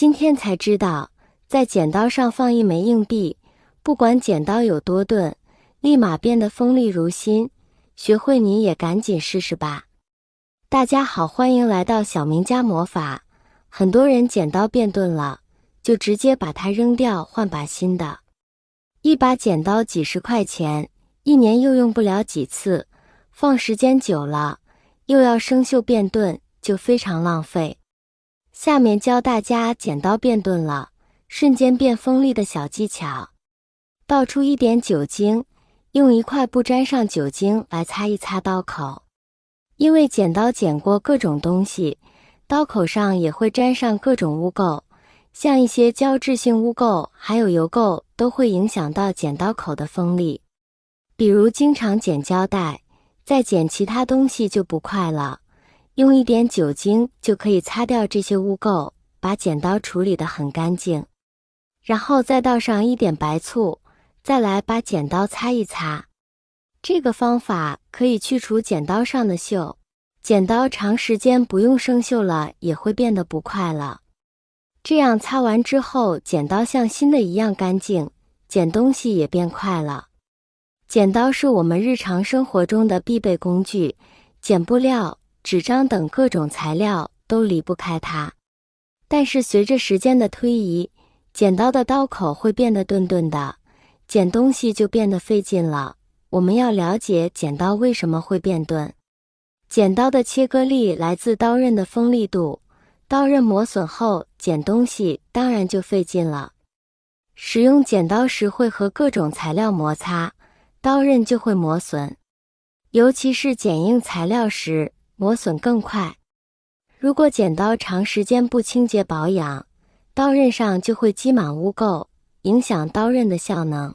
今天才知道，在剪刀上放一枚硬币，不管剪刀有多钝，立马变得锋利如新。学会你也赶紧试试吧。大家好，欢迎来到小明家魔法。很多人剪刀变钝了，就直接把它扔掉，换把新的。一把剪刀几十块钱，一年又用不了几次，放时间久了，又要生锈变钝，就非常浪费。下面教大家剪刀变钝了，瞬间变锋利的小技巧。倒出一点酒精，用一块布沾上酒精来擦一擦刀口。因为剪刀剪过各种东西，刀口上也会沾上各种污垢，像一些胶质性污垢还有油垢都会影响到剪刀口的锋利。比如经常剪胶带，再剪其他东西就不快了，用一点酒精就可以擦掉这些污垢，把剪刀处理得很干净。然后再倒上一点白醋，再来把剪刀擦一擦。这个方法可以去除剪刀上的锈，剪刀长时间不用生锈了，也会变得不快了。这样擦完之后，剪刀像新的一样干净，剪东西也变快了。剪刀是我们日常生活中的必备工具，剪布料、纸张等各种材料都离不开它。但是随着时间的推移，剪刀的刀口会变得钝钝的，剪东西就变得费劲了。我们要了解剪刀为什么会变钝。剪刀的切割力来自刀刃的锋利度，刀刃磨损后，剪东西当然就费劲了。使用剪刀时会和各种材料摩擦，刀刃就会磨损。尤其是剪硬材料时，磨损更快。如果剪刀长时间不清洁保养，刀刃上就会积满污垢，影响刀刃的效能。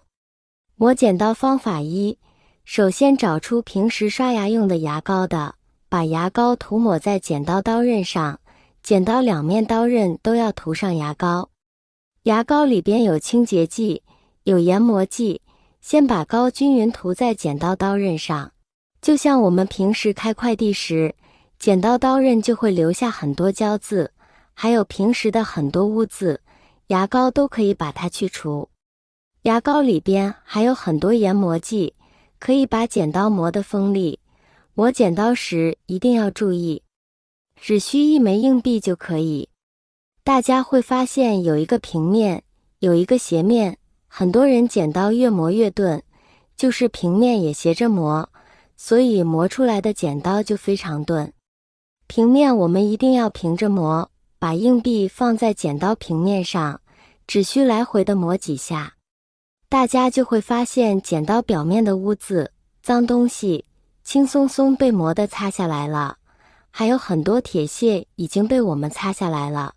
磨剪刀方法一，首先找出平时刷牙用的牙膏的，把牙膏涂抹在剪刀刀刃上，剪刀两面刀刃都要涂上牙膏。牙膏里边有清洁剂，有研磨剂，先把膏均匀涂在剪刀刀刃上。就像我们平时开快递时，剪刀刀刃就会留下很多胶渍，还有平时的很多污渍，牙膏都可以把它去除。牙膏里边还有很多研磨剂，可以把剪刀磨得锋利。磨剪刀时一定要注意，只需一枚硬币就可以。大家会发现有一个平面，有一个斜面，很多人剪刀越磨越钝，就是平面也斜着磨，所以磨出来的剪刀就非常钝。平面我们一定要平着磨，把硬币放在剪刀平面上，只需来回的磨几下。大家就会发现剪刀表面的污渍、脏东西轻松松被磨得擦下来了，还有很多铁屑已经被我们擦下来了。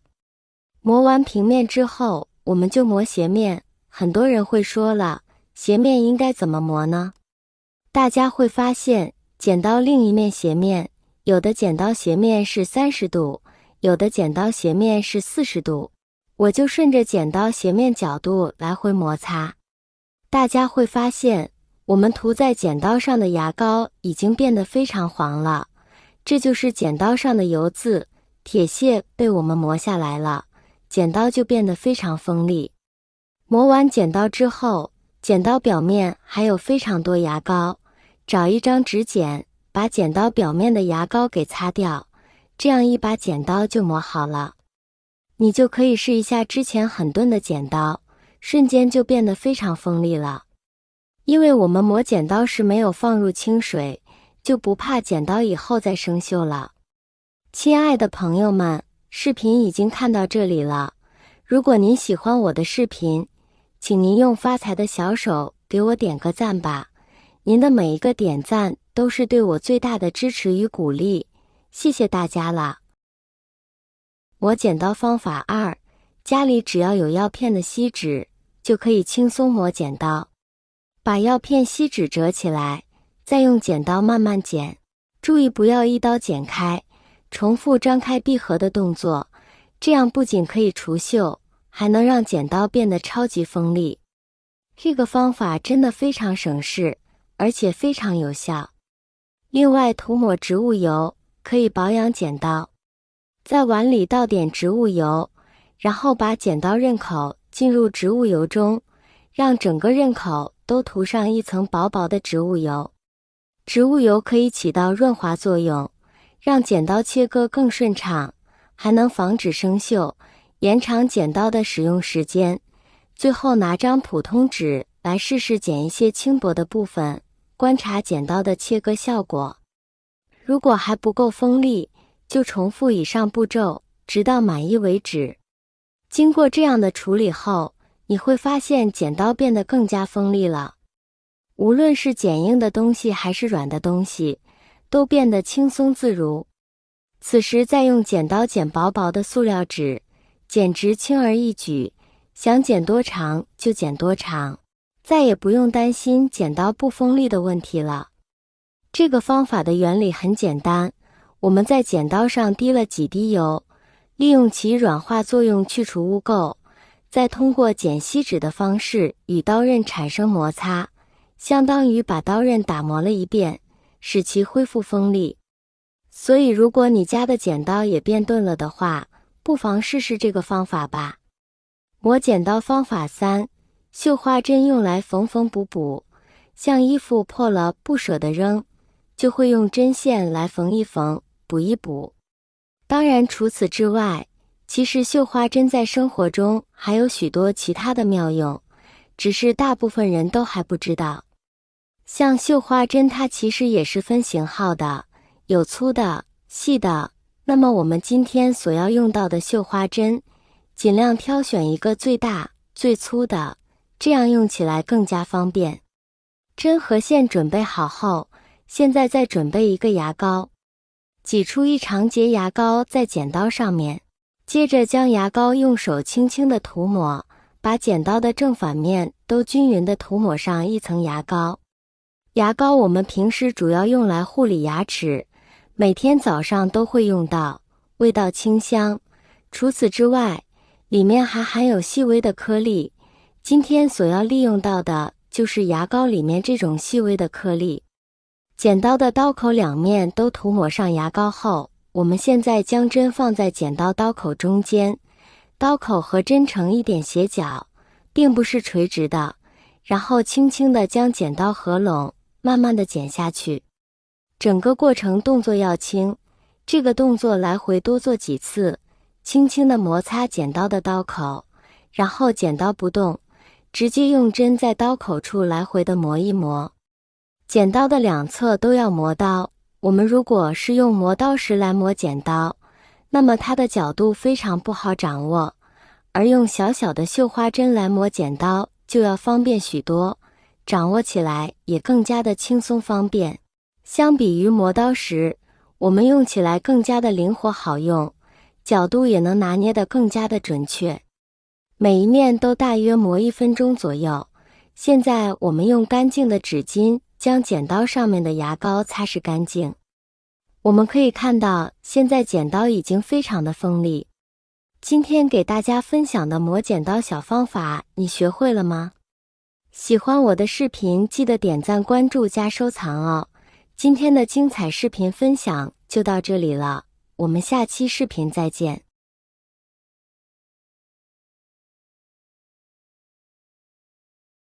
磨完平面之后，我们就磨斜面。很多人会说了，斜面应该怎么磨呢？大家会发现，剪刀另一面斜面，有的剪刀斜面是30度，有的剪刀斜面是40度。我就顺着剪刀斜面角度来回摩擦。大家会发现，我们涂在剪刀上的牙膏已经变得非常黄了，这就是剪刀上的油渍、铁屑被我们磨下来了，剪刀就变得非常锋利。磨完剪刀之后，剪刀表面还有非常多牙膏，找一张纸剪，把剪刀表面的牙膏给擦掉，这样一把剪刀就磨好了。你就可以试一下之前很钝的剪刀，瞬间就变得非常锋利了。因为我们磨剪刀时没有放入清水，就不怕剪刀以后再生锈了。亲爱的朋友们，视频已经看到这里了。如果您喜欢我的视频，请您用发财的小手给我点个赞吧。您的每一个点赞都是对我最大的支持与鼓励，谢谢大家了。磨剪刀方法2，家里只要有药片的锡纸，就可以轻松磨剪刀。把药片锡纸折起来，再用剪刀慢慢剪，注意不要一刀剪开，重复张开闭合的动作，这样不仅可以除锈，还能让剪刀变得超级锋利。这个方法真的非常省事，而且非常有效。另外，涂抹植物油可以保养剪刀。在碗里倒点植物油，然后把剪刀刃口进入植物油中，让整个刃口都涂上一层薄薄的植物油。植物油可以起到润滑作用，让剪刀切割更顺畅，还能防止生锈，延长剪刀的使用时间。最后拿张普通纸来试试剪一些轻薄的部分，观察剪刀的切割效果。如果还不够锋利，就重复以上步骤，直到满意为止。经过这样的处理后，你会发现剪刀变得更加锋利了。无论是剪硬的东西还是软的东西，都变得轻松自如。此时再用剪刀剪薄薄的塑料纸，简直轻而易举，想剪多长就剪多长，再也不用担心剪刀不锋利的问题了。这个方法的原理很简单，我们在剪刀上滴了几滴油，利用其软化作用去除污垢，再通过剪锡纸的方式与刀刃产生摩擦，相当于把刀刃打磨了一遍，使其恢复锋利。所以如果你家的剪刀也变钝了的话，不妨试试这个方法吧。磨剪刀方法3：绣花针用来缝缝补补，像衣服破了不舍得扔，就会用针线来缝一缝，补一补。当然除此之外，其实绣花针在生活中还有许多其他的妙用，只是大部分人都还不知道。像绣花针它其实也是分型号的，有粗的、细的。那么我们今天所要用到的绣花针，尽量挑选一个最大、最粗的，这样用起来更加方便。针和线准备好后，现在再准备一个牙膏，挤出一长节牙膏在剪刀上面，接着将牙膏用手轻轻地涂抹，把剪刀的正反面都均匀地涂抹上一层牙膏。牙膏我们平时主要用来护理牙齿，每天早上都会用到，味道清香。除此之外，里面还含有细微的颗粒，今天所要利用到的就是牙膏里面这种细微的颗粒。剪刀的刀口两面都涂抹上牙膏后，我们现在将针放在剪刀刀口中间，刀口和针成一点斜角，并不是垂直的，然后轻轻地将剪刀合拢，慢慢地剪下去。整个过程动作要轻，这个动作来回多做几次，轻轻地摩擦剪刀的刀口，然后剪刀不动，直接用针在刀口处来回的磨一磨。剪刀的两侧都要磨刀，我们如果是用磨刀石来磨剪刀，那么它的角度非常不好掌握，而用小小的绣花针来磨剪刀就要方便许多，掌握起来也更加的轻松方便。相比于磨刀石，我们用起来更加的灵活好用，角度也能拿捏得更加的准确。每一面都大约磨1分钟左右。现在我们用干净的纸巾将剪刀上面的牙膏擦拭干净。我们可以看到，现在剪刀已经非常的锋利。今天给大家分享的磨剪刀小方法，你学会了吗？喜欢我的视频，记得点赞、关注加收藏哦。今天的精彩视频分享就到这里了，我们下期视频再见。